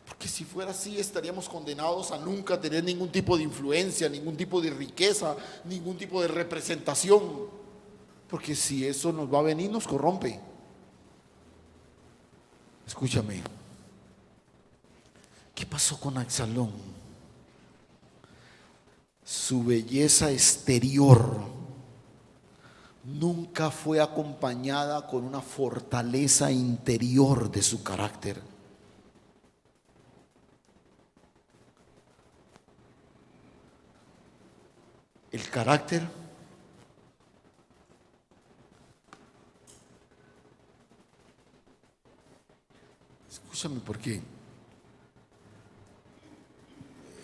Porque si fuera así, estaríamos condenados a nunca tener ningún tipo de influencia, ningún tipo de riqueza, ningún tipo de representación. Porque si eso nos va a venir, nos corrompe. Escúchame. pasó con Absalón? Su belleza exterior nunca fue acompañada con una fortaleza interior de su carácter. El carácter escúchame, porque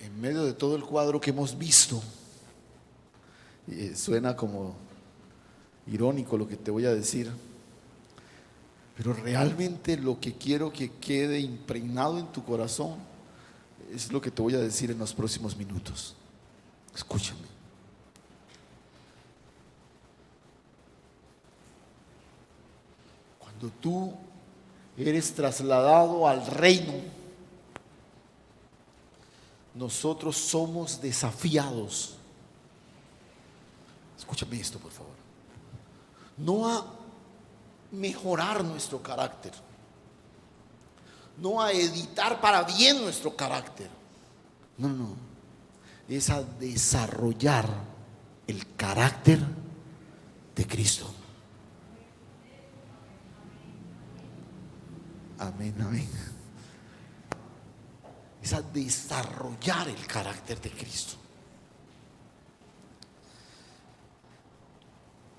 en medio de todo el cuadro que hemos visto, suena como irónico lo que te voy a decir, pero realmente lo que quiero que quede impregnado en tu corazón es lo que te voy a decir en los próximos minutos. Escúchame. Cuando tú eres trasladado al reino, nosotros somos desafiados. Escúchame esto, por favor. No a mejorar nuestro carácter, no a editar para bien nuestro carácter. No. Es a desarrollar el carácter de Cristo. Amén. Es a desarrollar el carácter de Cristo.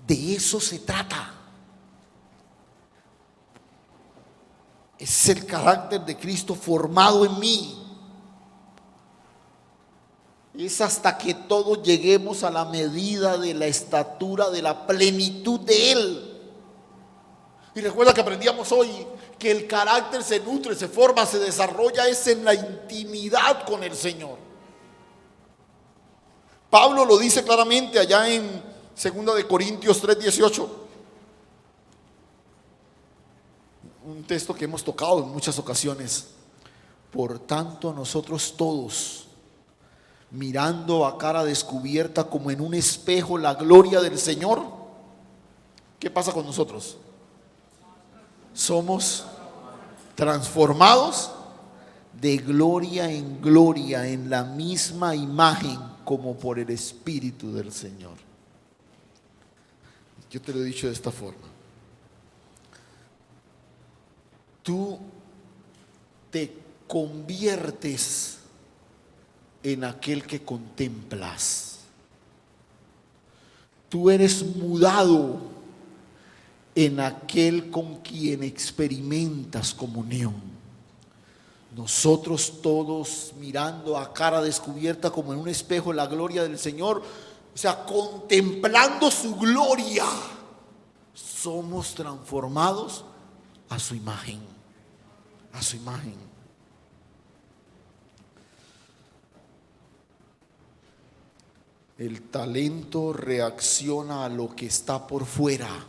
De eso se trata. Es el carácter de Cristo formado en mí. Es hasta que todos lleguemos a la medida de la estatura de la plenitud de Él. Y recuerda que aprendíamos hoy que el carácter se nutre, se forma, se desarrolla es en la intimidad con el Señor. Pablo lo dice claramente allá en 2 de Corintios 3:18. Un texto que hemos tocado en muchas ocasiones. Por tanto, nosotros todos, mirando a cara descubierta como en un espejo la gloria del Señor, ¿qué pasa con nosotros? Somos transformados de gloria en gloria en la misma imagen como por el Espíritu del Señor. Yo te lo he dicho de esta forma. Tú te conviertes en aquel que contemplas. Tú eres mudado en aquel con quien experimentas comunión. Nosotros todos, mirando a cara descubierta como en un espejo la gloria del Señor, o sea, contemplando su gloria, somos transformados a su imagen, a su imagen. El talento reacciona a lo que está por fuera.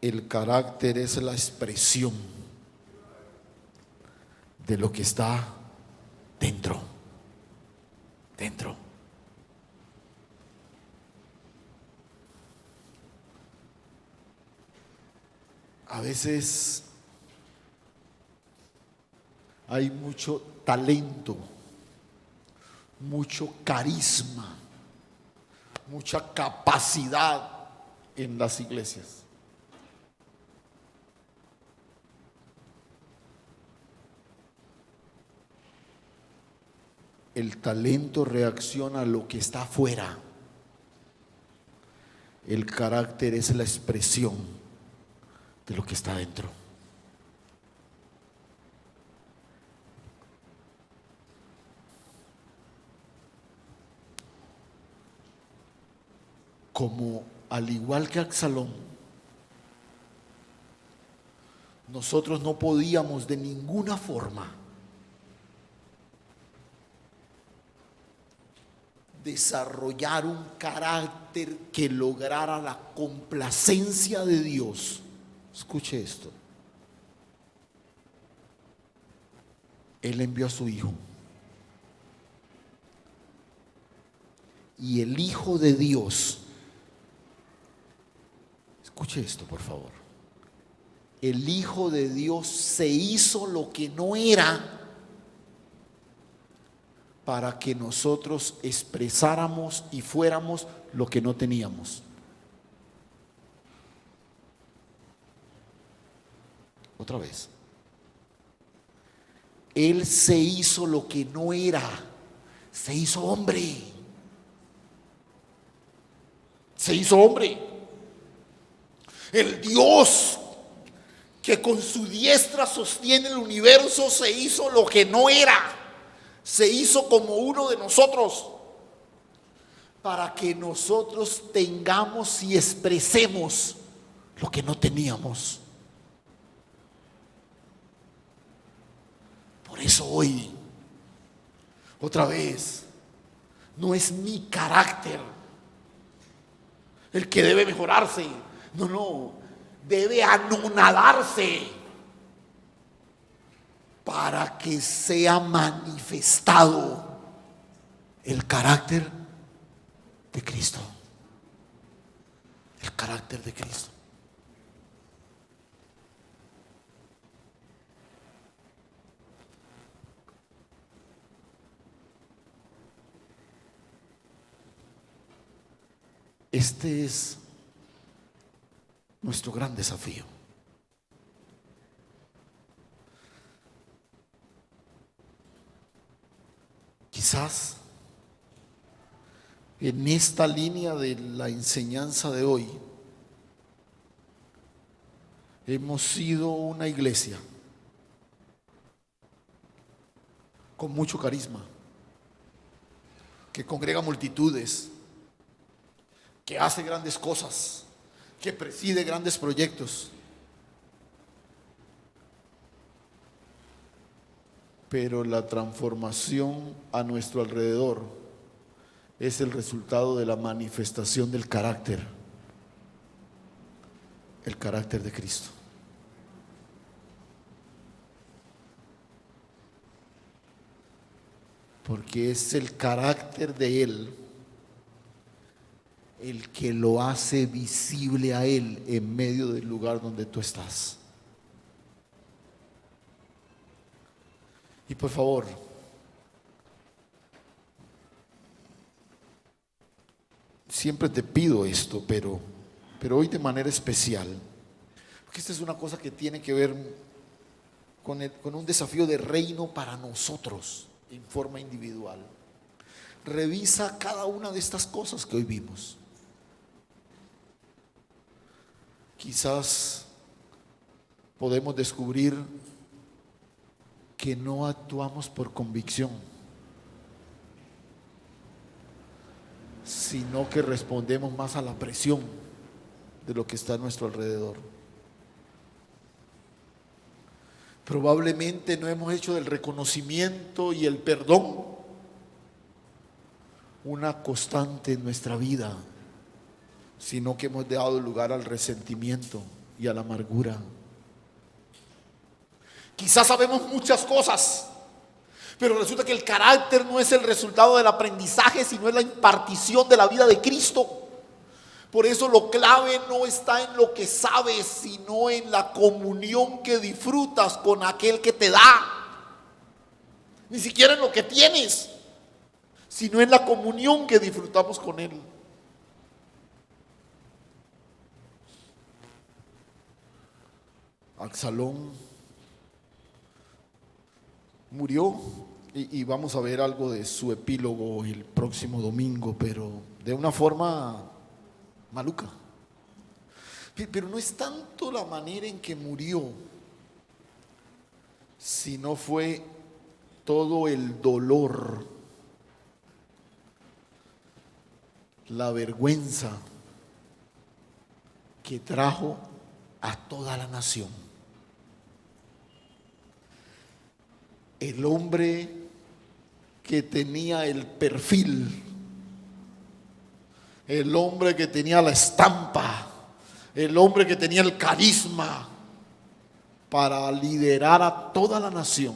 El carácter es la expresión de lo que está dentro. Dentro. A veces hay mucho talento, mucho carisma, mucha capacidad en las iglesias. El talento reacciona a lo que está afuera. El carácter es la expresión de lo que está dentro. Como al igual que Absalón, nosotros no podíamos de ninguna forma desarrollar un carácter que lograra la complacencia de Dios. Escuche esto. Él envió a su Hijo. Y el Hijo de Dios, escuche esto por favor, el Hijo de Dios se hizo lo que no era para que nosotros expresáramos y fuéramos lo que no teníamos. Otra vez. Él se hizo lo que no era, se hizo hombre. Se hizo hombre. El Dios que con su diestra sostiene el universo se hizo lo que no era. Se hizo como uno de nosotros para que nosotros tengamos y expresemos lo que no teníamos. Por eso hoy, otra vez, no es mi carácter el que debe mejorarse. No, debe anonadarse para que sea manifestado el carácter de Cristo. El carácter de Cristo. Este es nuestro gran desafío. Quizás en esta línea de la enseñanza de hoy hemos sido una iglesia con mucho carisma, que congrega multitudes, que hace grandes cosas, que preside grandes proyectos. Pero la transformación a nuestro alrededor es el resultado de la manifestación del carácter, el carácter de Cristo. Porque es el carácter de Él el que lo hace visible a Él en medio del lugar donde tú estás. Y por favor, siempre te pido esto, pero hoy de manera especial, porque esta es una cosa que tiene que ver con un desafío de reino para nosotros en forma individual. Revisa cada una de estas cosas que hoy vimos. Quizás podemos descubrir que no actuamos por convicción, sino que respondemos más a la presión de lo que está a nuestro alrededor. Probablemente no hemos hecho del reconocimiento y el perdón una constante en nuestra vida, sino que hemos dado lugar al resentimiento y a la amargura. Quizás sabemos muchas cosas, pero resulta que el carácter no es el resultado del aprendizaje, sino es la impartición de la vida de Cristo. Por eso lo clave no está en lo que sabes, sino en la comunión que disfrutas con aquel que te da. Ni siquiera en lo que tienes, sino en la comunión que disfrutamos con Él. Absalón murió y vamos a ver algo de su epílogo el próximo domingo, pero de una forma maluca. Pero no es tanto la manera en que murió, sino fue todo el dolor, la vergüenza que trajo a toda la nación. El hombre que tenía el perfil, el hombre que tenía la estampa, el hombre que tenía el carisma para liderar a toda la nación,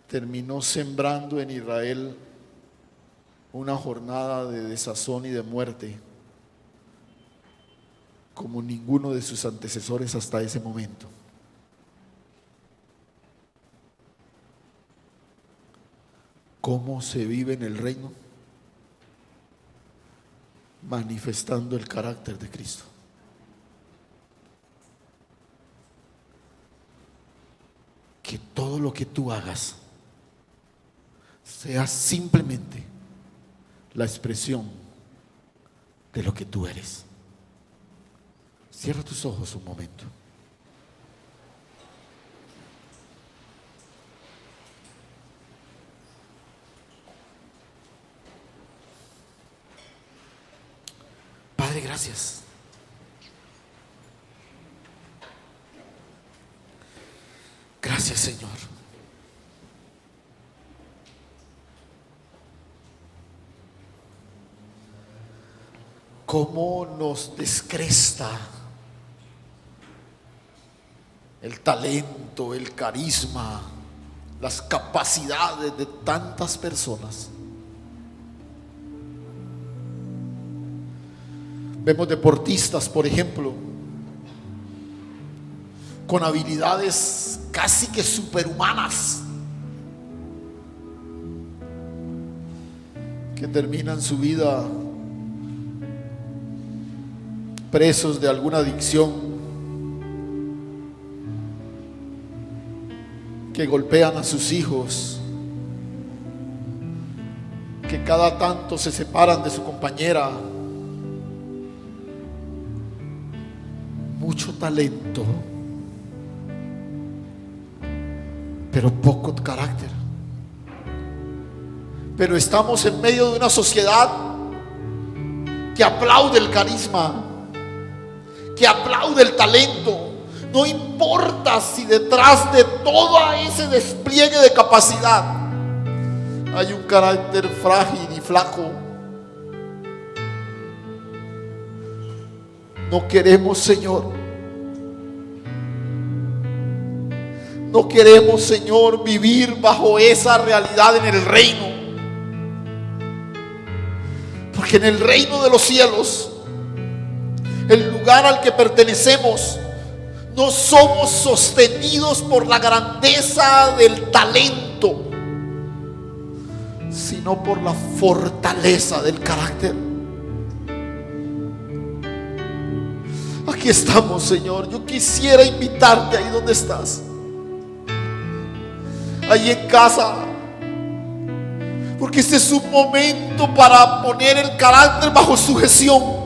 terminó sembrando en Israel una jornada de desazón y de muerte, como ninguno de sus antecesores hasta ese momento. ¿Cómo se vive en el reino? Manifestando el carácter de Cristo. Que todo lo que tú hagas sea simplemente la expresión de lo que tú eres. Cierra tus ojos un momento. Padre, gracias. Gracias, Señor. Cómo nos descresta el talento, el carisma, las capacidades de tantas personas. Vemos deportistas, por ejemplo, con habilidades casi que superhumanas, que terminan su vida presos de alguna adicción, que golpean a sus hijos, que cada tanto se separan de su compañera. Mucho talento, pero poco carácter. Pero estamos en medio de una sociedad que aplaude el carisma, que aplaude el talento. No importa si detrás de todo ese despliegue de capacidad hay un carácter frágil y flaco. No queremos, Señor. No queremos, Señor, vivir bajo esa realidad en el reino. Porque en el reino de los cielos, el lugar al que pertenecemos, no somos sostenidos por la grandeza del talento, sino por la fortaleza del carácter. Aquí estamos, Señor. Yo quisiera invitarte ahí donde estás, ahí en casa, porque este es un momento para poner el carácter bajo sujeción.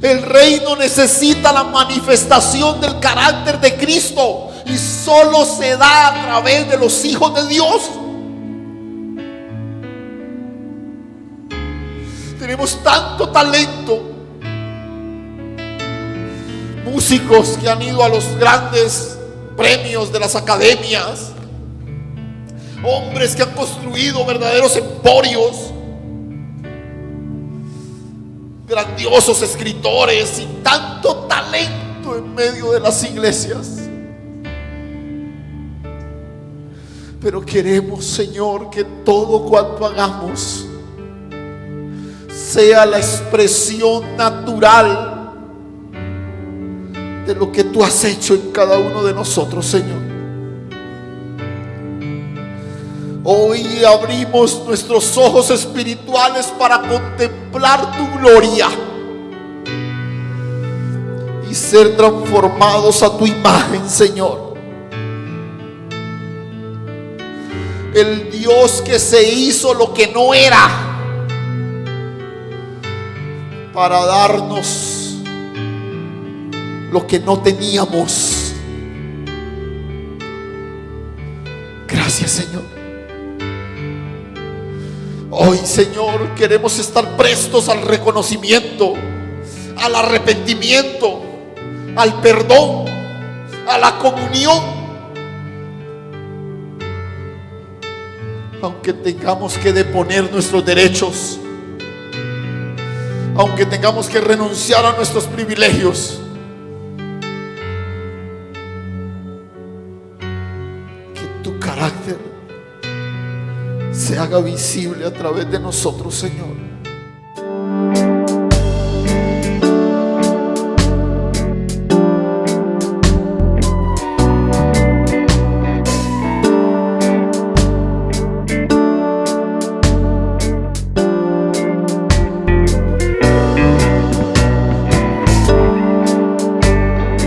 El reino necesita la manifestación del carácter de Cristo, y solo se da a través de los hijos de Dios. Tenemos tanto talento, músicos que han ido a los grandes premios de las academias, hombres que han construido verdaderos emporios, grandiosos escritores, y tanto talento en medio de las iglesias. Pero queremos, Señor, que todo cuanto hagamos sea la expresión natural de lo que tú has hecho en cada uno de nosotros, Señor. Hoy abrimos nuestros ojos espirituales para contemplar tu gloria y ser transformados a tu imagen, Señor. El Dios que se hizo lo que no era para darnos lo que no teníamos. Gracias, Señor. Hoy, Señor, queremos estar prestos al reconocimiento, al arrepentimiento, al perdón, a la comunión. Aunque tengamos que deponer nuestros derechos, aunque tengamos que renunciar a nuestros privilegios, que tu carácter se haga visible a través de nosotros, Señor.